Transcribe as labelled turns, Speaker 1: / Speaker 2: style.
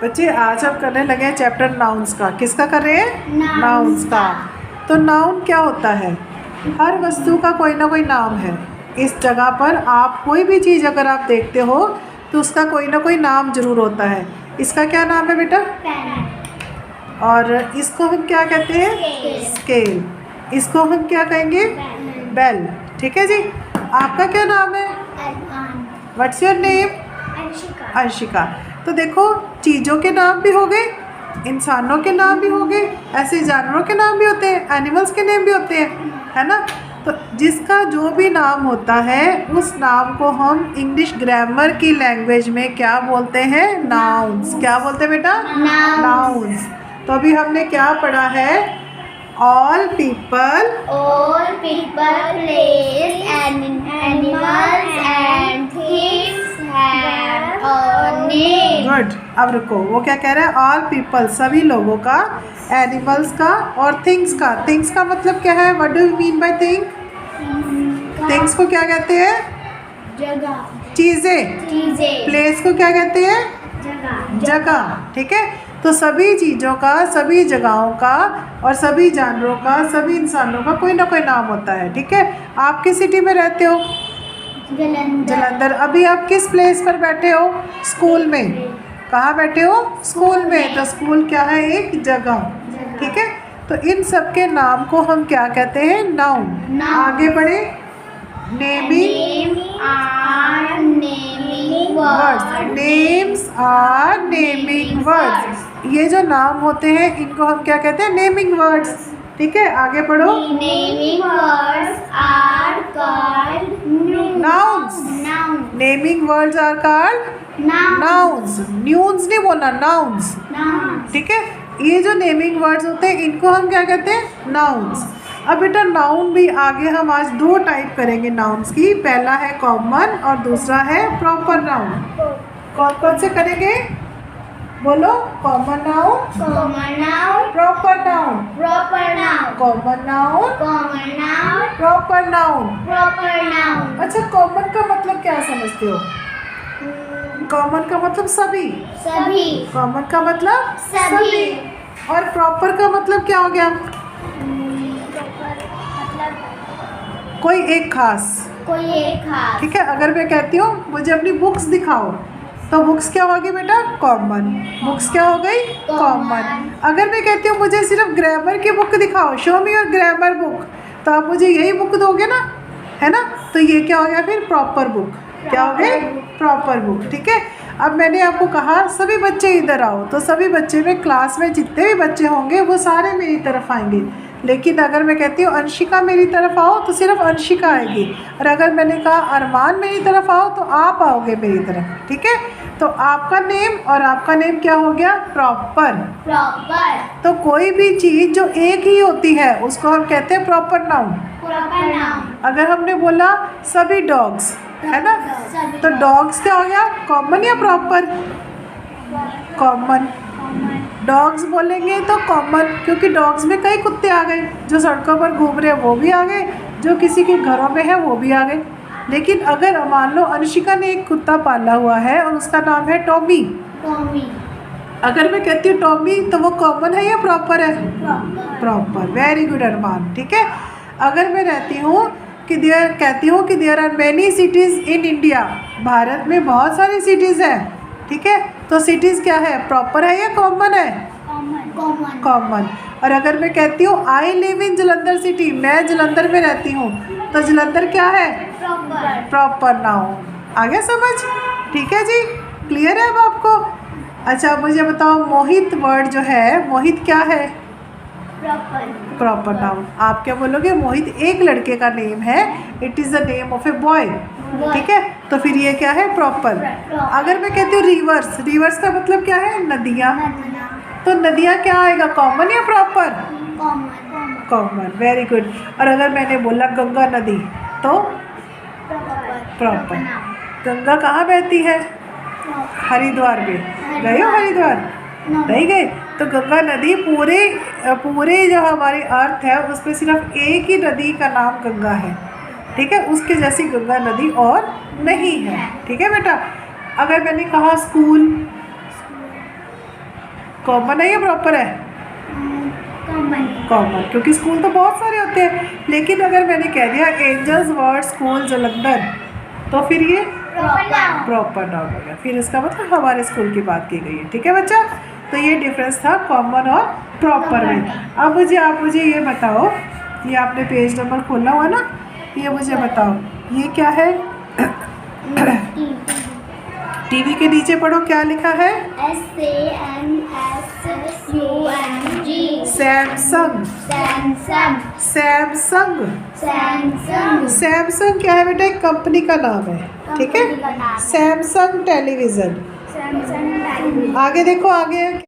Speaker 1: बच्चे आज हम करने लगे हैं चैप्टर नाउन्स का। किसका कर रहे हैं? नाउन्स का। तो नाउन क्या होता है? हर वस्तु का कोई ना कोई नाम है। इस जगह पर आप कोई भी चीज़ अगर आप देखते हो तो उसका कोई ना कोई नाम जरूर होता है। इसका क्या नाम है बेटा? और इसको हम क्या कहते हैं? स्केल। इसको हम क्या कहेंगे? बेल। ठीक है जी। आपका क्या नाम है? What's your name? अंशिका। तो देखो, चीज़ों के नाम भी हो गए, इंसानों के नाम भी हो गए, ऐसे जानवरों के नाम भी होते हैं, एनिमल्स के नाम भी होते हैं, है ना। तो जिसका जो भी नाम होता है उस नाम को हम इंग्लिश ग्रामर की लैंग्वेज में क्या बोलते हैं? नाउन्स। क्या बोलते हैं बेटा? नाउन्स। तो अभी हमने क्या पढ़ा है? All people,
Speaker 2: place, animals and things have a name.
Speaker 1: Good. अब रुको, वो क्या कह रहा है? ऑल पीपल, सभी लोगों का, एनिमल्स का और थिंग्स का। थिंग्स का मतलब क्या है? What do you mean by thing? Things को क्या कहते हैं?
Speaker 2: जगह,
Speaker 1: चीज़ें। प्लेस को क्या कहते हैं? जगह। ठीक है। तो सभी चीज़ों का, सभी जगहों का और सभी जानवरों का, सभी इंसानों का कोई ना कोई नाम होता है। ठीक है। आप किस सिटी में रहते हो? जलंधर। अभी आप किस प्लेस पर बैठे हो? स्कूल में। कहाँ बैठे हो? स्कूल में। तो स्कूल क्या है? एक जगह। ठीक है। तो इन सब के नाम को हम क्या कहते हैं? नाउन। आगे बढ़े। Naming words. Names are naming words. ये जो नाम होते हैं इनको हम क्या कहते हैं? Naming words. ठीक है। आगे बढ़ो।
Speaker 2: Naming words are called
Speaker 1: nouns. Naming words are called nouns. न्यून्स नहीं बोलना, नाउन्स। ठीक है। ये जो नेमिंग वर्ड्स होते हैं इनको हम क्या कहते हैं? नाउन्स। अब बेटा नाउन भी आगे हम आज दो टाइप करेंगे नाउन्स की। पहला है कॉमन और दूसरा है प्रॉपर नाउन। कौन कौन से करेंगे? बोलो। Common noun, proper noun, common noun, proper noun. अच्छा, कॉमन का मतलब क्या समझते हो? कॉमन का मतलब सभी। कॉमन का मतलब सभी। और प्रॉपर का मतलब क्या हो गया? कोई एक खास। ठीक है। अगर मैं कहती हूँ मुझे अपनी बुक्स दिखाओ तो बुक्स क्या होगी बेटा? कॉमन। बुक्स क्या हो गई? कॉमन। अगर मैं कहती हूँ मुझे सिर्फ ग्रामर की बुक दिखाओ, show me your grammar book, तो आप मुझे यही बुक दोगे ना, है ना। तो ये क्या हो गया फिर? Proper book. क्या हो गई? Proper book. ठीक है। अब मैंने आपको कहा सभी बच्चे इधर आओ, तो सभी बच्चे में क्लास में जितने भी बच्चे होंगे वो सारे मेरी तरफ आएंगे। लेकिन अगर मैं कहती हूँ अंशिका मेरी तरफ आओ तो सिर्फ अंशिका आएगी। और अगर मैंने कहा अरमान मेरी तरफ आओ तो आप आओगे मेरी तरफ। ठीक है। तो आपका नेम और आपका नेम क्या हो गया? प्रॉपर। तो कोई भी चीज़ जो एक ही होती है उसको हम कहते हैं प्रॉपर नाउन। अगर हमने बोला सभी डॉग्स, है ना, तो डॉग्स क्या हो गया? कॉमन या प्रॉपर? कॉमन। डॉग्स बोलेंगे तो कॉमन, क्योंकि डॉग्स में कई कुत्ते आ गए, जो सड़कों पर घूम रहे हैं वो भी आ गए, जो किसी के घरों में है वो भी आ गए। लेकिन अगर मान लो अंशिका ने एक कुत्ता पाला हुआ है और उसका नाम है टॉमी, अगर मैं कहती हूँ टॉमी तो वो कॉमन है या प्रॉपर है? प्रॉपर। वेरी गुड अरमान। ठीक है। अगर मैं रहती हूँ कि कहती हूँ कि there are many cities in India, Bharat में बहुत सारी सिटीज़ हैं। ठीक है। तो सिटीज़ क्या है? प्रॉपर है या कॉमन है? कॉमन। और अगर मैं कहती हूँ I live in Jalandhar city, मैं जलंधर में रहती हूँ, तो जलंधर क्या है? Proper noun. आ गया समझ? ठीक है जी। क्लियर है अब आपको? अच्छा, मुझे बताओ मोहित वर्ड जो है, मोहित क्या है? Proper noun. आप क्या बोलोगे? मोहित एक लड़के का नेम है। It is the name of a boy. ठीक है। तो फिर ये क्या है? प्रॉपर। अगर मैं कहती हूँ रिवर्स, रिवर्स का मतलब क्या है? नदियाँ। तो नदियाँ क्या आएगा? कॉमन या प्रॉपर? कॉमन। Very good. और अगर मैंने बोला गंगा नदी तो प्रॉपर। गंगा कहाँ बहती है? हरिद्वार में। गए हो हरिद्वार? नहीं गए? तो गंगा नदी पूरे जो हमारी अर्थ है उसमें सिर्फ एक ही नदी का नाम गंगा है। ठीक है। उसके जैसी गंगा नदी और नहीं है। ठीक है बेटा। अगर मैंने कहा स्कूल, कॉमन है या प्रॉपर है?
Speaker 2: कॉमन
Speaker 1: कॉमन, क्योंकि स्कूल तो बहुत सारे होते हैं, लेकिन अगर मैंने कह दिया एंजल्स वर्ल्ड स्कूल जालंधर तो फिर ये
Speaker 2: प्रॉपर
Speaker 1: प्रॉपर नाउन हो गया, फिर इसका मतलब हमारे स्कूल की बात की गई है। ठीक है बच्चा, तो ये डिफरेंस था कॉमन और प्रॉपर में। अब आप मुझे ये बताओ, ये आपने पेज नंबर खोला हुआ ना, ये मुझे बताओ ये क्या है? टीवी के नीचे पढ़ो क्या लिखा है?
Speaker 2: SAMSUNG
Speaker 1: Samsung.
Speaker 2: Samsung
Speaker 1: Samsung
Speaker 2: Samsung
Speaker 1: Samsung क्या है बेटा? एक कंपनी का नाम है। ठीक है,
Speaker 2: कंपनी का नाम है।
Speaker 1: Samsung television.
Speaker 2: सैमसंग
Speaker 1: आगे देखो, आगे